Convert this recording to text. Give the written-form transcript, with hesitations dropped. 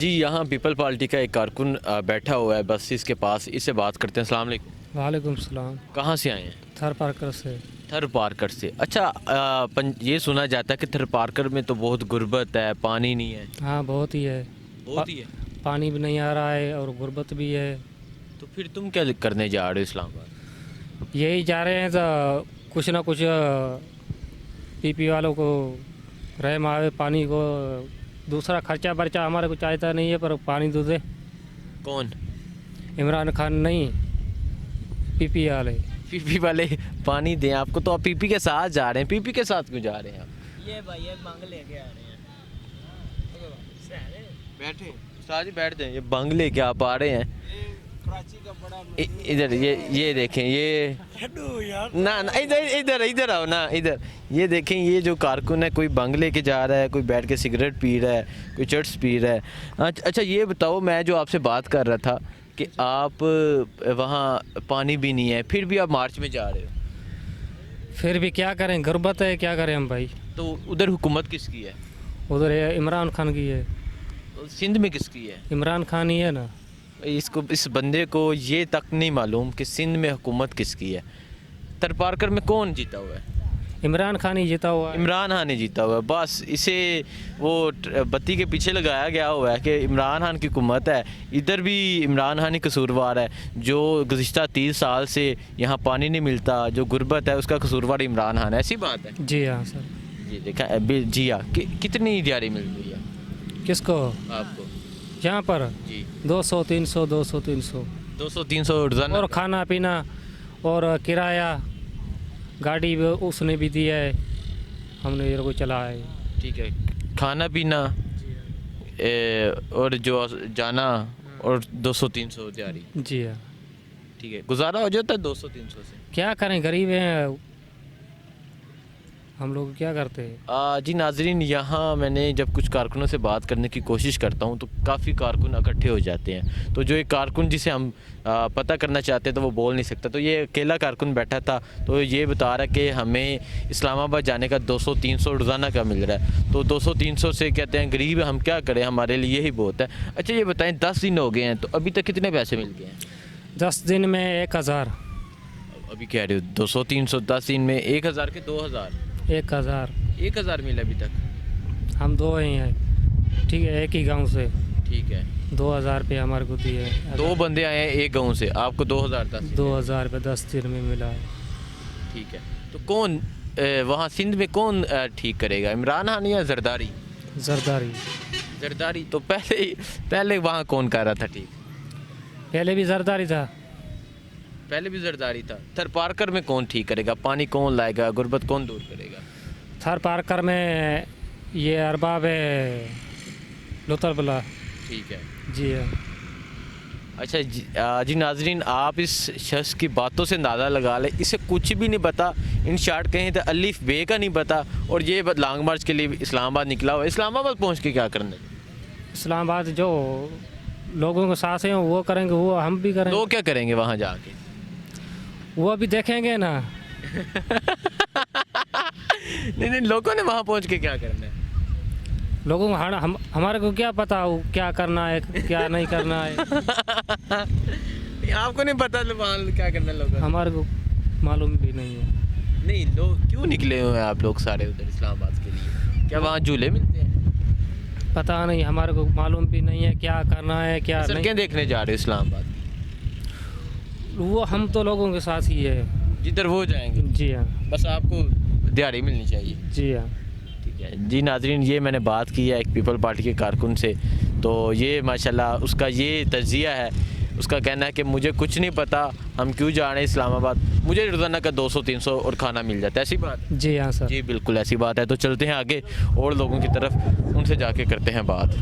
جی یہاں people party کا ایک کارکن بیٹھا ہوا ہے بسیز کے پاس، اس سے بات کرتے ہیں۔ السلام علیکم۔ وعلیکم السلام۔ کہاں سے آئے ہیں؟ تھر پارکر سے۔ تھر پارکر سے، اچھا۔ یہ سنا جاتا ہے کہ تھر پارکر میں تو بہت غربت ہے، پانی نہیں ہے۔ ہاں بہت ہی ہے، بہت ہی ہے۔ پانی بھی نہیں آ رہا ہے اور غربت بھی ہے۔ تو پھر تم کیا کرنے جا رہے ہو اسلام آباد؟ یہی جا رہے ہیں تو کچھ نہ کچھ پی پی والوں کو رحم آئے، پانی کو دوسرا خرچہ برچہ ہمارے کو چاہتا نہیں ہے، پر پانی تو دے۔ کون؟ عمران خان نہیں، پی پی والے۔ پی پی والے پانی دیں آپ کو، تو آپ پی پی کے ساتھ جا رہے ہیں۔ پی پی کے ساتھ کیوں جا رہے ہیں آپ؟ یہ بھائی یہ بنگ لے کے آ رہے ہیں۔ بیٹھے استاد جی، بیٹھ جائیں۔ یہ بنگ لے کے آپ آ رہے ہیں ادھر، یہ دیکھیں، یہ نہ ادھر آؤ نا، ادھر یہ دیکھیں، یہ جو کارکن ہے کوئی بنگ لے کے جا رہا ہے، کوئی بیٹھ کے سگریٹ پی رہا ہے، کوئی چرس پی رہا ہے۔ اچھا یہ بتاؤ، میں جو آپ سے بات کر رہا تھا کہ آپ وہاں پانی بھی نہیں ہے، پھر بھی آپ مارچ میں جا رہے ہو؟ پھر بھی کیا کریں، غربت ہے، کیا کریں ہم بھائی۔ تو ادھر حکومت کس کی ہے؟ ادھر عمران خان کی ہے۔ سندھ میں کس کی ہے؟ عمران خان ہی ہے نا۔ اس بندے کو یہ تک نہیں معلوم کہ سندھ میں حکومت کس کی ہے۔ تھر پارکر میں کون جیتا ہوا ہے؟ عمران خان ہی جیتا ہوا ہے۔ عمران خان نے جیتا ہوا ہے، بس اسے وہ بتی کے پیچھے لگایا گیا ہوا ہے کہ عمران خان کی حکومت ہے۔ ادھر بھی عمران خان ہی قصوروار ہے، جو گزشتہ 30 سال سے یہاں پانی نہیں ملتا، جو غربت ہے اس کا قصوروار عمران خان ہے۔ ایسی بات ہے؟ جی ہاں سر۔ جی دیکھا جی ہاں۔ کتنی دیاری مل رہی ہے کس کو؟ آپ کو یہاں پر جی 200 300 200 300 200-300 روزانہ؟ اور کھانا پینا اور کرایہ گاڑی بھی اس نے بھی دیا ہے، ہم نے یہ کو چلا ہے۔ ٹھیک ہے، کھانا پینا اور جو جانا اور 200-300 دیاری۔ جی ہاں۔ ٹھیک ہے، گزارا ہو جاتا ہے 200-300 سے؟ کیا کریں، غریب ہیں ہم لوگ، کیا کرتے ہیں۔ جی ناظرین، یہاں میں نے جب کچھ کارکنوں سے بات کرنے کی کوشش کرتا ہوں تو کافی کارکن اکٹھے ہو جاتے ہیں، تو جو ایک کارکن جسے ہم پتہ کرنا چاہتے ہیں تو وہ بول نہیں سکتا، تو یہ اکیلا کارکن بیٹھا تھا، تو یہ بتا رہا ہے کہ ہمیں اسلام آباد جانے کا 200-300 روزانہ کا مل رہا ہے، تو 200-300 سے کہتے ہیں غریب ہم کیا کریں، ہمارے لیے یہی بہت ہے۔ اچھا یہ بتائیں، 10 دن ہو گئے ہیں تو ابھی تک کتنے پیسے مل گئے ہیں؟ 10 دن میں 1000۔ ابھی کہہ رہے ہو 200-300، 10 دن میں 1000 کے 2000؟ 1000 1000 ملا ابھی تک؟ ہم دو ہی ہیں، ٹھیک ہے، ایک ہی گاؤں سے۔ ٹھیک ہے، 2000 روپے ہمارے کو دیے۔ 2 بندے آئے ہیں ایک گاؤں سے، آپ کو 2000 2000 روپے 10 دن میں ملا ہے۔ ٹھیک ہے، تو کون وہاں سندھ میں کون ٹھیک کرے گا، عمران خان یا زرداری؟ زرداری۔ زرداری تو پہلے وہاں کون کر رہا تھا ٹھیک؟ پہلے بھی زرداری تھا۔ پہلے بھی زرداری تھا۔ تھر پارکر میں کون ٹھیک کرے گا، پانی کون لائے گا، غربت کون دور کرے گا؟ تھر پارکر میں یہ ارباب ہے لطر بلا۔ ٹھیک ہے جی ہاں۔ اچھا جی ناظرین، آپ اس شخص کی باتوں سے اندازہ لگا لیں، اسے کچھ بھی نہیں پتا، ان شارٹ کہیں تو الف بے کا نہیں پتا، اور یہ لانگ مارچ کے لیے اسلام آباد نکلا ہوا ہے۔ اسلام آباد پہنچ کے کیا کرنا ہے؟ اسلام آباد جو لوگوں کے ساتھ ہیں وہ کریں گے، وہ ہم بھی کریں گے۔ لوگ کیا کریں گے وہاں جا کے؟ وہ بھی دیکھیں گے نا۔ نہیں، لوگوں نے وہاں پہنچ کے کیا کرنا ہے؟ لوگوں کو ہمارے کو کیا پتا کیا کرنا ہے کیا نہیں کرنا ہے۔ آپ کو نہیں پتا وہاں کیا کرنا ہے لوگوں کو؟ ہمارے کو معلوم بھی نہیں ہے۔ نہیں، لوگ کیوں نکلے ہوئے ہیں آپ لوگ سارے ادھر اسلام آباد کے لیے؟ کیا وہاں جھولے ملتے ہیں؟ پتہ نہیں، ہمارے کو معلوم بھی نہیں ہے کیا کرنا ہے کیا نہیں۔ سڑکیں دیکھنے جا رہے اسلام آباد کی؟ وہ ہم تو لوگوں کے ساتھ ہی ہے۔ جدھر وہ جائیں گے؟ جی ہاں۔ بس آپ کو دیہڑی ملنی چاہیے؟ جی ہاں۔ ٹھیک ہے جی ناظرین، یہ میں نے بات کی ہے ایک پیپل پارٹی کے کارکن سے، تو یہ ماشاءاللہ اس کا یہ تجزیہ ہے، اس کا کہنا ہے کہ مجھے کچھ نہیں پتا، ہم کیوں جا رہے ہیں اسلام آباد، مجھے روزانہ کا 200-300 اور کھانا مل جاتا ہے۔ ایسی بات؟ جی ہاں سر۔ جی بالکل ایسی بات ہے۔ تو چلتے ہیں آگے اور لوگوں کی طرف، ان سے جا کے کرتے ہیں بات۔